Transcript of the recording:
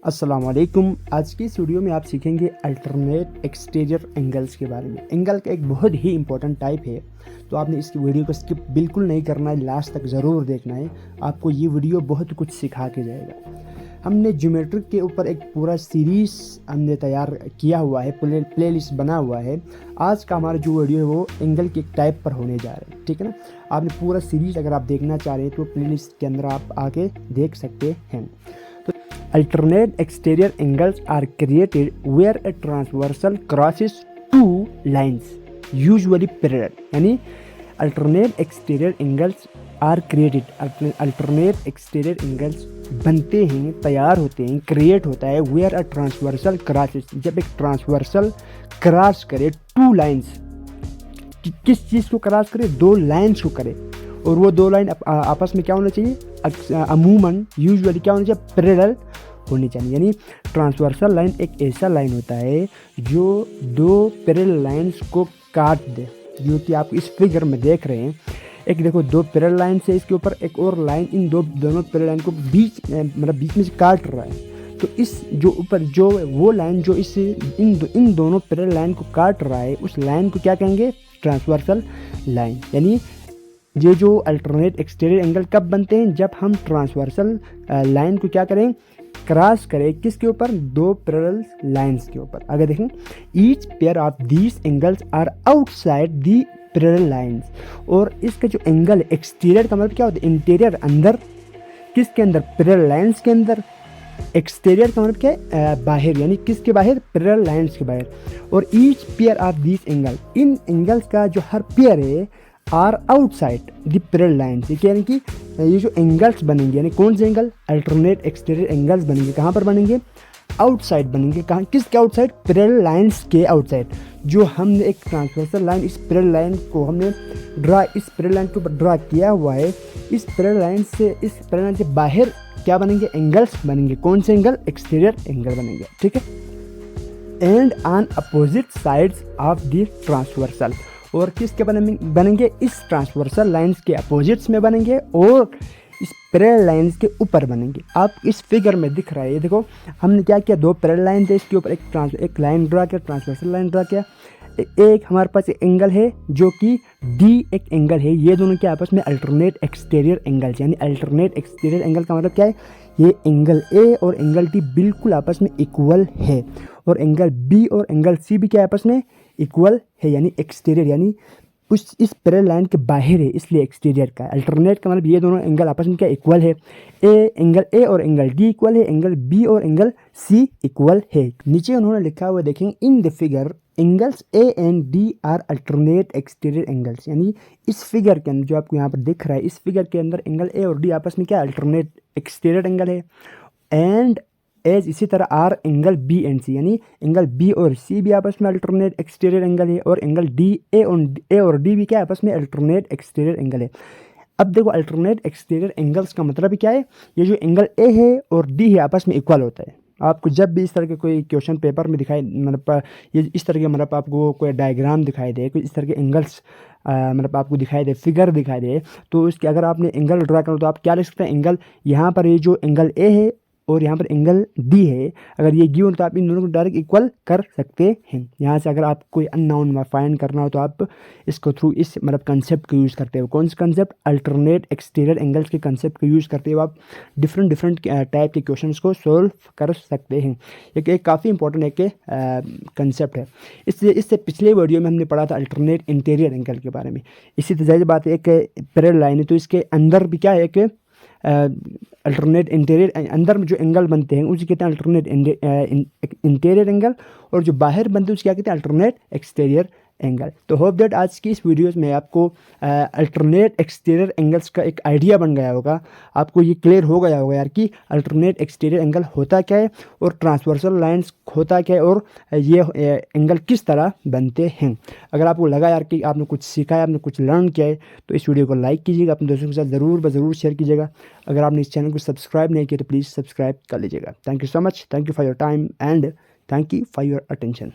अस्सलाम वालेकुम। आज की इस वीडियो में आप सीखेंगे अल्टरनेट एक्सटीरियर एंगल्स के बारे में। एंगल का एक बहुत ही इंपॉर्टेंट टाइप है, तो आपने इस वीडियो को स्किप बिल्कुल नहीं करना है, लास्ट तक ज़रूर देखना है। आपको ये वीडियो बहुत कुछ सिखा के जाएगा। हमने ज्योमेट्री के ऊपर एक पूरा सीरीज़ हमने तैयार किया हुआ है, प्लेलिस्ट बना हुआ है। आज का हमारा जो वीडियो है वो एंगल के एक टाइप पर होने जा रहा है, ठीक है ना। आपने पूरा सीरीज़ अगर आप देखना चाह रहे हैं तो प्लेलिस्ट के अंदर आप आके देख सकते हैं। Alternate exterior angles are created where a transversal crosses two lines, usually parallel. यानी alternate exterior angles are created. Alternate exterior angles बनते हैं, तैयार होते हैं, क्रिएट होता है where a transversal crosses, जब एक ट्रांसवर्सल क्रॉस करे टू लाइन्स। किस चीज़ को क्रॉस करे? दो लाइन्स को करे, और वो दो लाइन आपस में क्या होना चाहिए? अमूमन यूजुअली क्या होना चाहिए? पैरेलल होनी चाहिए। यानी ट्रांसवर्सल लाइन एक ऐसा लाइन होता है जो दो पैरेलल लाइंस को काट दे, जो कि आप इस फिगर में देख रहे हैं। एक देखो, दो पैरेलल लाइन से इसके ऊपर एक और लाइन इन दोनों पैरेलल लाइन को बीच में से काट रहा है। तो इस जो ऊपर जो वो लाइन जो इन दोनों पैरेलल लाइन को काट रहा है, उस लाइन को क्या कहेंगे? Transversal line. यानी ये जो अल्टरनेट एक्सटीरियर एंगल कब बनते हैं? जब हम ट्रांसवर्सल लाइन को क्या करें? क्रॉस करें किसके ऊपर? दो पैरेलल लाइंस के ऊपर। अगर देखें, each pair of these angles are outside the parallel lines. और इसका जो एंगल है एक्सटीरियर का मतलब क्या होता है? इंटीरियर, अंदर। किसके अंदर? पैरेलल लाइंस के अंदर। एक्सटीरियर का मतलब क्या है? बाहर, यानी किसके बाहर? पैरेलल लाइंस के बाहर। और each pair of these angle, इन एंगल्स का जो हर पेयर है are outside the parallel lines. यानी कि ये जो एंगल्स बनेंगे, यानी कौन से एंगल? अल्टरनेट एक्सटीरियर एंगल्स बनेंगे। कहाँ पर बनेंगे? आउटसाइड बनेंगे। कहाँ? किसके आउटसाइड? पैरेलल लाइंस के आउटसाइड। जो हमने एक ट्रांसवर्सल लाइन, इस पैरेलल लाइन को हमने इस पैरेलल लाइन के ऊपर ड्रा किया हुआ है, इस पैरेलल लाइन से बाहर क्या बनेंगे? एंगल्स बनेंगे। कौन से एंगल? एक्सटीरियर एंगल बनेंगे, ठीक है। And on opposite sides of the transversal, और किसके बनेंगे? इस ट्रांसवर्सल लाइंस के अपोजिट्स में बनेंगे और इस पैरेलल लाइंस के ऊपर बनेंगे। आप इस फिगर में दिख रहा है, ये देखो, हमने क्या किया? दो पैरेलल लाइन थे, इसके ऊपर एक लाइन ड्रा किया, ट्रांसवर्सल लाइन ड्रा किया। एक हमारे पास एंगल है जो कि डी एक एंगल है। ये दोनों के आपस में अल्टरनेट एक्सटीरियर एंगल्स। यानी अल्टरनेट एक्सटीरियर एंगल का मतलब क्या है? ये एंगल ए और एंगल डी बिल्कुल आपस में इक्वल है, और एंगल बी और एंगल सी भी क्या आपस में इक्वल है, यानी एक्सटीरियर, यानी इस पैरेलल लाइन के बाहर है, इसलिए एक्सटीरियर का। अल्टरनेट का मतलब ये दोनों एंगल आपस में क्या इक्वल है? एंगल ए और एंगल डी इक्वल है, एंगल बी और एंगल सी इक्वल है। नीचे उन्होंने लिखा हुआ देखेंगे, in the figure angles A and D R alternate exterior angles. यानी इस फिगर के अंदर जो आपको यहाँ पर दिख रहा है, इस फिगर के अंदर एंगल ए और डी आपस में क्या? अल्टरनेट एक्सटीरियर एंगल है। एंड एज इसी तरह आर एंगल बी एंड सी, यानी एंगल बी और सी भी आपस में अल्टरनेट एक्सटीरियर एंगल है, और एंगल डी ए और डी भी क्या आपस में अल्टरनेट एक्सटीरियर एंगल है। अब देखो, अल्टरनेट एक्सटीरियर एंगल्स का मतलब क्या है? ये जो एंगल ए है और डी है आपस में इक्वल होता है। आपको जब भी इस तरह के कोई क्वेश्चन पेपर में दिखाई, मतलब ये इस तरह के, मतलब आपको कोई डायग्राम दिखाई दे, कोई इस तरह के एंगल्स मतलब आपको दिखाई दे, फिगर दिखाई दे, तो इसके अगर आपने एंगल ड्रा करो तो आप क्या लिख सकते हैं? एंगल, यहाँ पर ये जो एंगल ए है और यहाँ पर एंगल डी है, अगर ये गिवन तो आप इन दोनों को डायरेक्ट इक्वल कर सकते हैं। यहाँ से अगर आप कोई अननोन फाइंड करना हो तो आप इसको थ्रू इस मतलब कंसेप्ट को यूज़ करते हो। कौन सा कंसेप्ट? अल्टरनेट एक्सटीरियर एंगल्स के कंसेप्ट को यूज़ करते हो आप डिफरेंट टाइप के क्वेश्चंस को सॉल्व कर सकते हैं। एक काफ़ी इंपॉर्टेंट एक कंसेप्ट है। इससे पिछले वीडियो में हमने पढ़ा था अल्टरनेट इंटीरियर एंगल के बारे में। इसी तरह बात है, एक पैरेलल लाइन है तो इसके अंदर भी क्या है? एक अल्टरनेट इंटीरियर, अंदर में जो एंगल बनते हैं उसे कहते हैं अल्टरनेट इंटीरियर एंगल, और जो बाहर बनते हैं उसे क्या कहते हैं? Alternate exterior angle. तो होप दैट आज की इस वीडियो में आपको अल्टरनेट एक्सटीरियर एंगल्स का एक आइडिया बन गया होगा। आपको ये क्लियर हो गया होगा यार कि अल्टरनेट एक्सटीरियर एंगल होता क्या है और ट्रांसवर्सल लाइंस होता क्या है, और ये एंगल किस तरह बनते हैं। अगर आपको लगा यार कि आपने कुछ सीखा है, आपने कुछ लर्न किया है, तो इस वीडियो को लाइक कीजिएगा, अपने दोस्तों के साथ ज़रूर शेयर कीजिएगा। अगर आपने इस चैनल को सब्सक्राइब नहीं किया तो प्लीज़ सब्सक्राइब कर लीजिएगा। Thank you so much, thank you for your time and thank you for your attention.